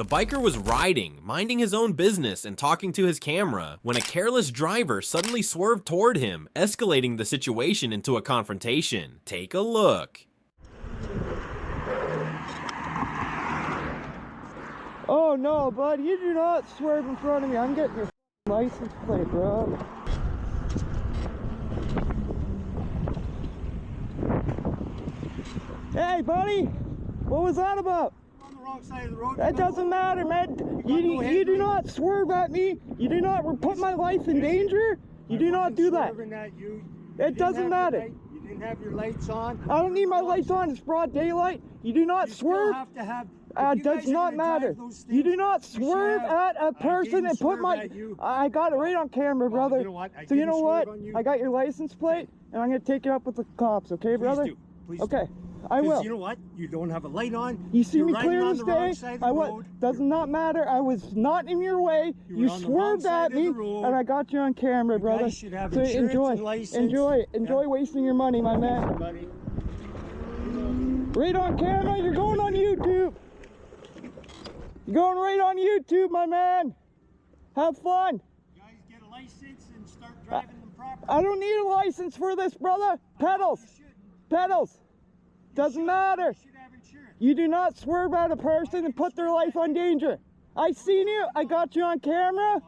The biker was riding, minding his own business and talking to his camera, when a careless driver suddenly swerved toward him, escalating the situation into a confrontation. Take a look. Oh no, bud, you do not swerve in front of me. I'm getting your license plate, bro. Hey, buddy, what was that about? On the wrong side of the road. That doesn't matter, man. You do not swerve at me. You do not put my life in danger. You do not do that. It doesn't matter. You didn't have your lights on. I don't need my lights on. It's broad daylight. You do not swerve. Have to have. Does not matter. You do not swerve at a person and put my. I got it right on camera, brother. You know what? So you know what? I got your license plate, and I'm gonna take you up with the cops. Okay, brother? Please do. Please okay. do. I will. You know what? You don't have a light on. You see me clear on as the wrong day. side of the road. Does not matter. I was not in your way. You swerved at me, and I got you on camera, brother. You should have so insurance and license. Enjoy wasting your money, my man. Buddy. Right on camera. You're going on YouTube. You're going right on YouTube, my man. Have fun. You guys get a license and start driving them properly. I don't need a license for this, brother. Pedals. Pedals. Doesn't matter. You do not swerve at a person and put their life on danger. I seen you. I got you on camera.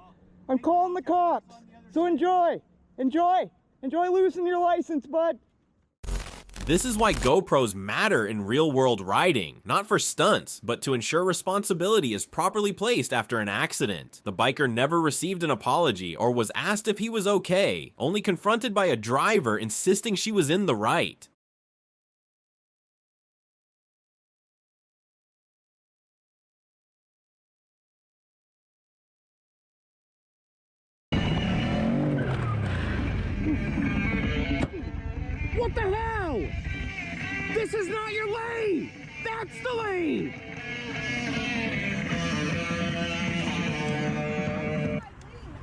I'm calling the cops. So enjoy. Enjoy losing your license, bud. This is why GoPros matter in real-world riding, not for stunts, but to ensure responsibility is properly placed after an accident. The biker never received an apology or was asked if he was okay, only confronted by a driver insisting she was in the right. What the hell? This is not your lane! That's the lane!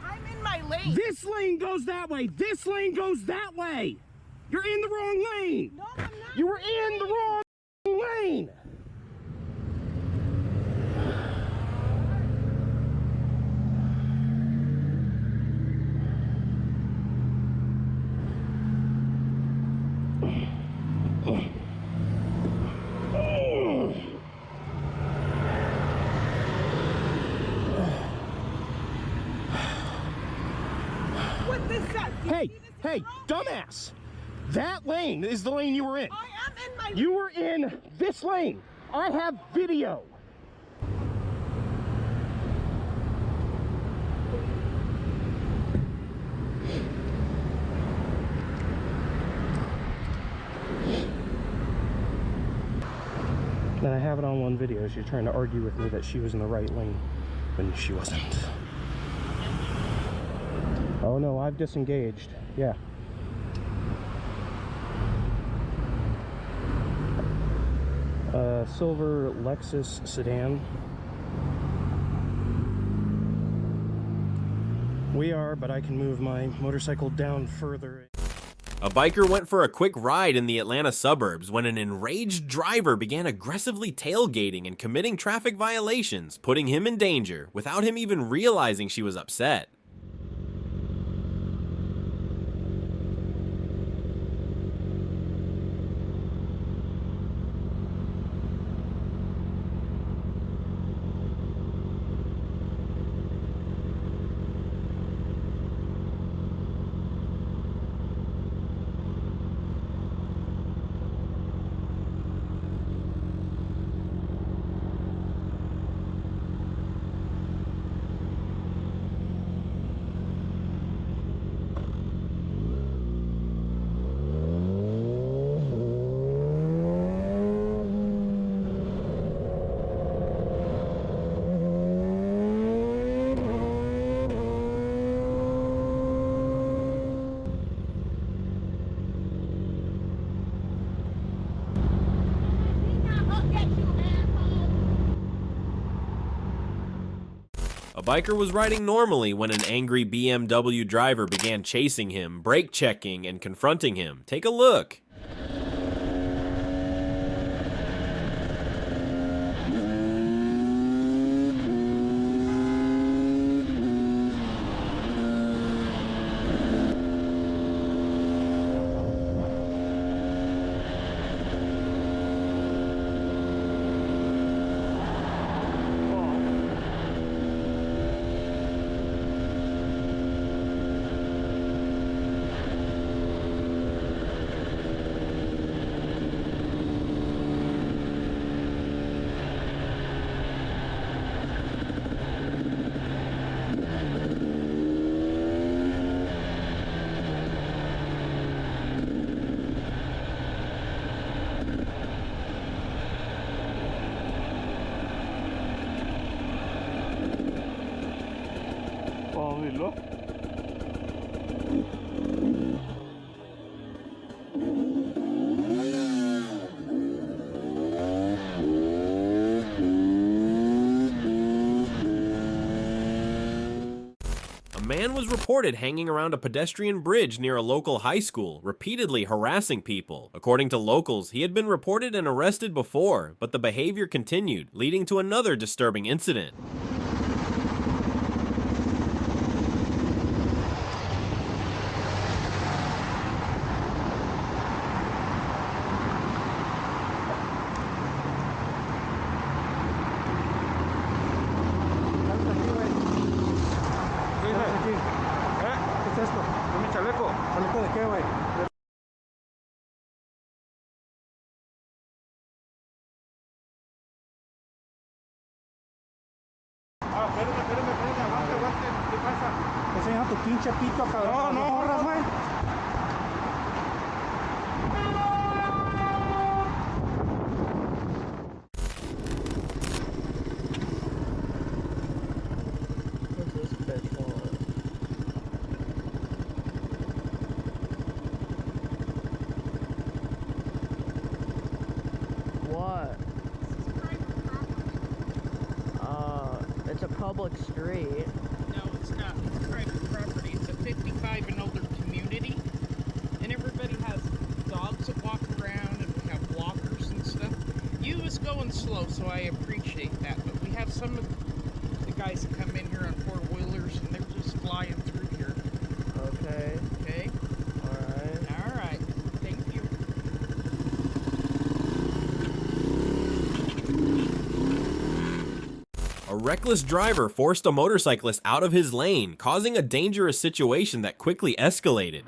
I'm in my lane. This lane goes that way. This lane goes that way. You're in the wrong lane. No, I'm not. You were in the wrong lane. What this says? Hey, dumbass! That lane is the lane you were in. I am in my. You were in this lane. I have video. Then I have it on one video. She's trying to argue with me that she was in the right lane when she wasn't. Oh no, I've disengaged. Yeah. Silver Lexus sedan. We are, but I can move my motorcycle down further. A biker went for a quick ride in the Atlanta suburbs when an enraged driver began aggressively tailgating and committing traffic violations, putting him in danger without him even realizing she was upset. A biker was riding normally when an angry BMW driver began chasing him, brake checking, and confronting him. Take a look. oírlo. A man was reported hanging around a pedestrian bridge near a local high school, repeatedly harassing people. According to locals, he had been reported and arrested before, but the behavior continued, leading to another disturbing incident. ¿Chaleco de qué, güey? Espérame, aguante, ¿qué pasa? Enseña tu pinche pito, cabrón. No, corras, güey. What? It's a public street. No, it's not. It's private property. It's a 55 and older community. And everybody has dogs that walk around and we have walkers and stuff. You was going slow, so I appreciate that. But we have some of the guys that come in here on four-wheelers and they're just flying through here. Okay. Okay? Alright. All right. Thank you. A reckless driver forced a motorcyclist out of his lane, causing a dangerous situation that quickly escalated.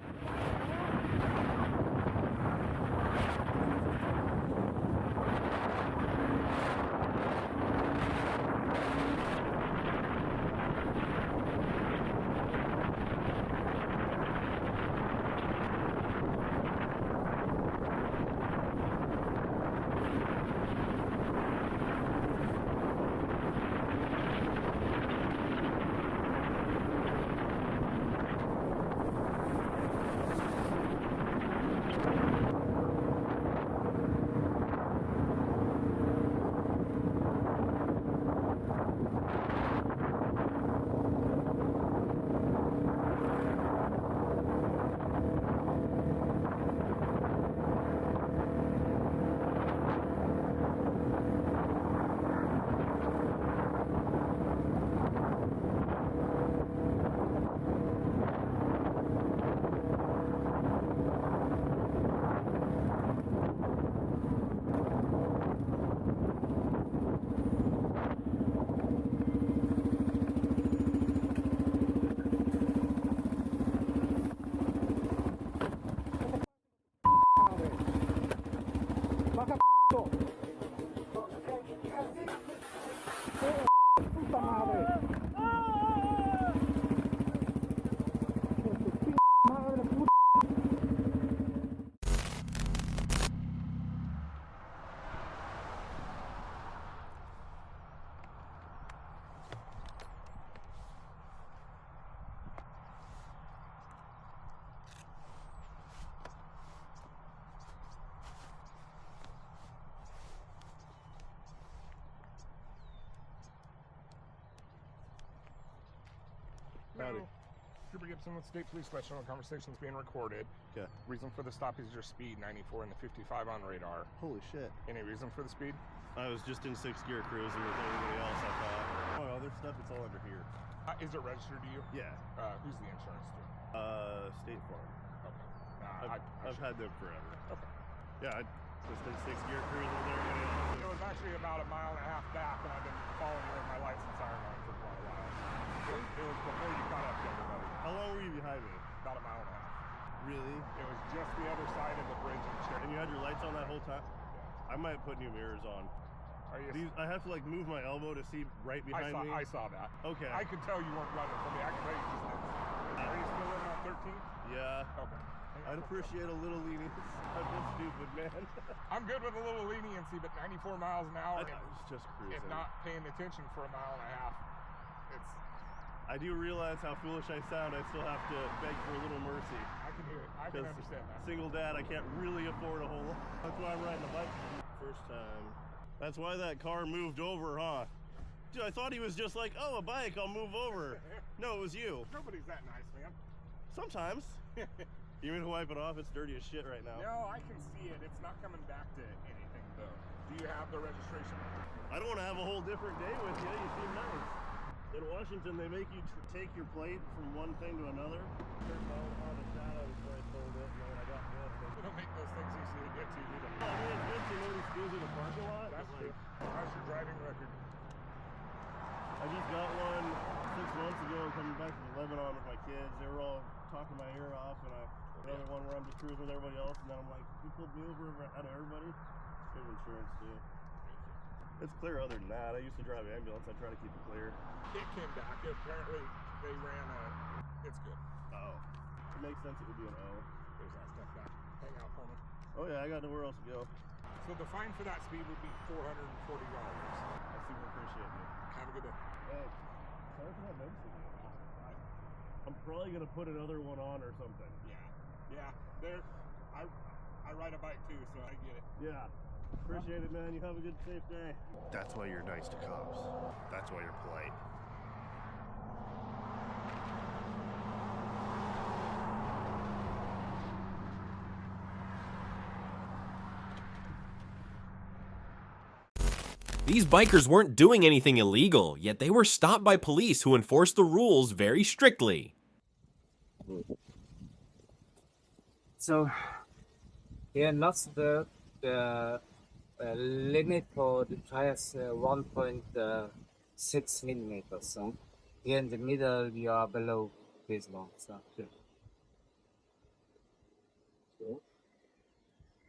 Howdy. Trooper Gibson with State Police Special. Conversation's being recorded. Okay. Reason for the stop is your speed, 94 and the 55 on radar. Holy shit. Any reason for the speed? I was just in 6th gear cruising with everybody else, I thought. Oh, other stuff, it's all under here. Is it registered to you? Yeah. Who's the insurance to? State Farm. Okay. I've had them forever. Okay. Yeah, I just in 6th gear cruising with everybody else. It was actually about a mile and a half back, and I've been following you with my license iron on for quite a while. It was before you caught up to everybody. How long were you behind me? About a mile and a half. Really? It was just the other side of the bridge in Cherry. And you had your lights on that whole time? I might put new mirrors on. Are you? I have to like move my elbow to see right behind me. I saw that. Okay. I could tell you weren't running from me. I can tell you just didn't. Are you still living on 13th? Yeah. Okay. I'd appreciate a little leniency. I'm just stupid, man. I'm good with a little leniency, but 94 miles an hour. It's just cruising. If not paying attention for a mile and a half, it's I do realize how foolish I sound. I still have to beg for a little mercy. I can hear it. I can understand that. Single dad, I can't really afford a whole lot. That's why I'm riding a bike. First time. That's why that car moved over, huh? Dude, I thought he was just like, oh, a bike, I'll move over. No, it was you. Nobody's that nice, man. Sometimes. You mean to wipe it off? It's dirty as shit right now. No, I can see it. It's not coming back to anything, though. Do you have the registration? I don't want to have a whole different day with you. You seem nice. In Washington, they make you take your plate from one thing to another. On the shadows where I pulled it, and then I got this. We don't make those things easy to get to either. I mean, it's good to notice schools in the parking lot. That's true. How's your driving record? I just got one 6 months ago coming back from Lebanon with my kids. They were all talking my ear off, and another one where I'm just cruising with everybody else, and then I'm like, you pulled me over out of everybody? Good insurance too. It's clear other than that. I used to drive ambulance. I try to keep it clear. It came back. Apparently, they ran a... It's good. Oh. It makes sense it would be an O. There's that stuff back. Hang out for me. Oh yeah, I got nowhere else to go. So the fine for that speed would be $440. I super appreciate you. Have a good day. Thanks. Sorry for that medicine. I'm probably gonna put another one on or something. Yeah. There. I ride a bike too, so I get it. Yeah. Appreciate it, man. You have a good, safe day. That's why you're nice to cops. That's why you're polite. These bikers weren't doing anything illegal, yet they were stopped by police who enforced the rules very strictly. So, here in Luxembourg, the limit for the tires 1.6 millimeters. So, here in the middle, you are below this one. So,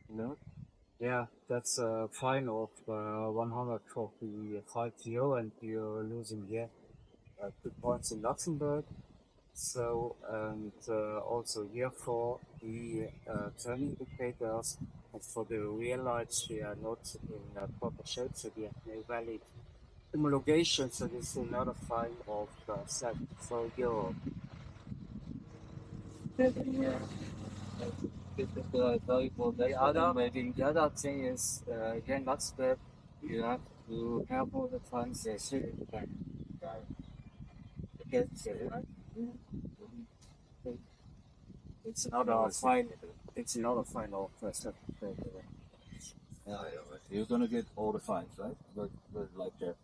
no? Yeah, that's a fine of 145 euro, and you're losing here 2 points in Luxembourg. So, and also here for the turning indicators, and for the rear lights, they are not in proper shape, so they have no valid homologation, so this is another fine of 74 euro. The other thing is, here in Luxembourg, you have to have all the funds it's another fine. It's another fine of You're gonna get all the fines, right? But like you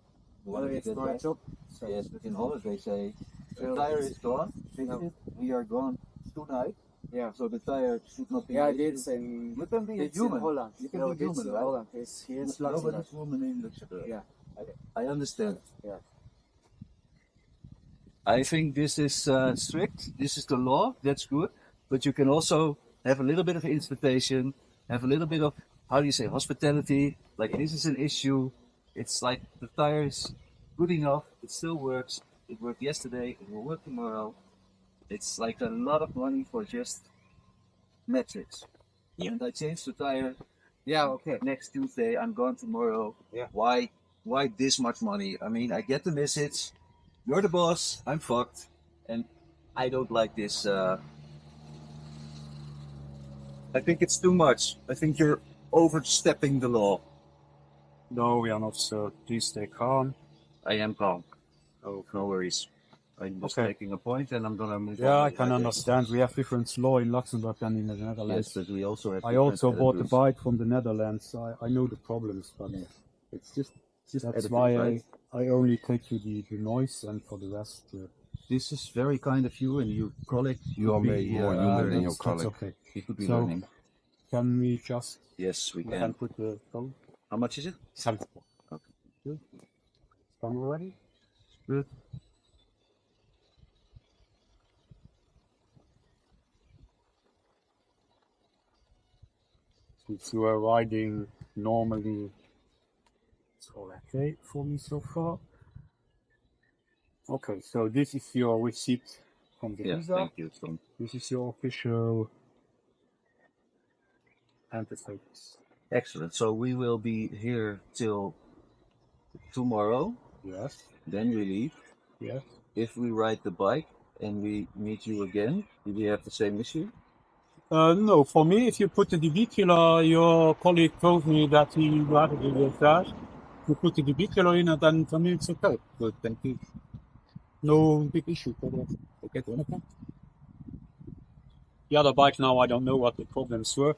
want to get that job. Yes, but in Holland they say the tire is gone. Fix it. We are gone tonight. Yeah. So the tire should not be. Yeah, it's in. You can be a It's human. in Holland. You can No, be it's human, in right? Holland. It's here in Luxembourg. Nobody's woman in Luxembourg. Yeah. I understand. Yeah. I think this is strict. This is the law. That's good. But you can also have a little bit of invitation, have a little bit of, how do you say, hospitality. Like, this is an issue. It's like the tire is good enough. It still works. It worked yesterday. It will work tomorrow. It's like a lot of money for just metrics. Yeah. And I changed the tire. Yeah, okay. Next Tuesday, I'm gone tomorrow. Yeah. Why this much money? I mean, I get the message. You're the boss. I'm fucked. And I don't like this. I think it's too much. I think you're overstepping the law. No, we are not, sir. Please stay calm. I am calm. Oh, no worries. I'm just Okay. making a point and I'm gonna move on. Yeah, I can understand. We have different law in Luxembourg than in the Netherlands. Yes, but we also have I also bought the rules. bike from the Netherlands. I know the problems, but It's just that's attitude, why right? I only take you the noise, and for the rest, This is very kind of you and your colleague. You are very more human than your that's colleague. okay. He could be So, learning. can we just Yes, we can can. put the phone? How much is it? Sample. Okay. Good. Camera ready? Good. Since you are riding normally, it's all okay for me so far. Okay, so this is your receipt from the Yeah, visa. thank you, Tom. This is your official antithesis. Excellent. So we will be here till tomorrow. Yes, Then we leave. yes. if we ride the bike and we meet you again, do we have the same issue? No, for me, if you put the DB killer, your colleague told me that he rather do with that. You put the DB killer in, and then for me it's okay. Good, thank you. No big issue for that. Okay, okay. The other bike now, I don't know what the problems were.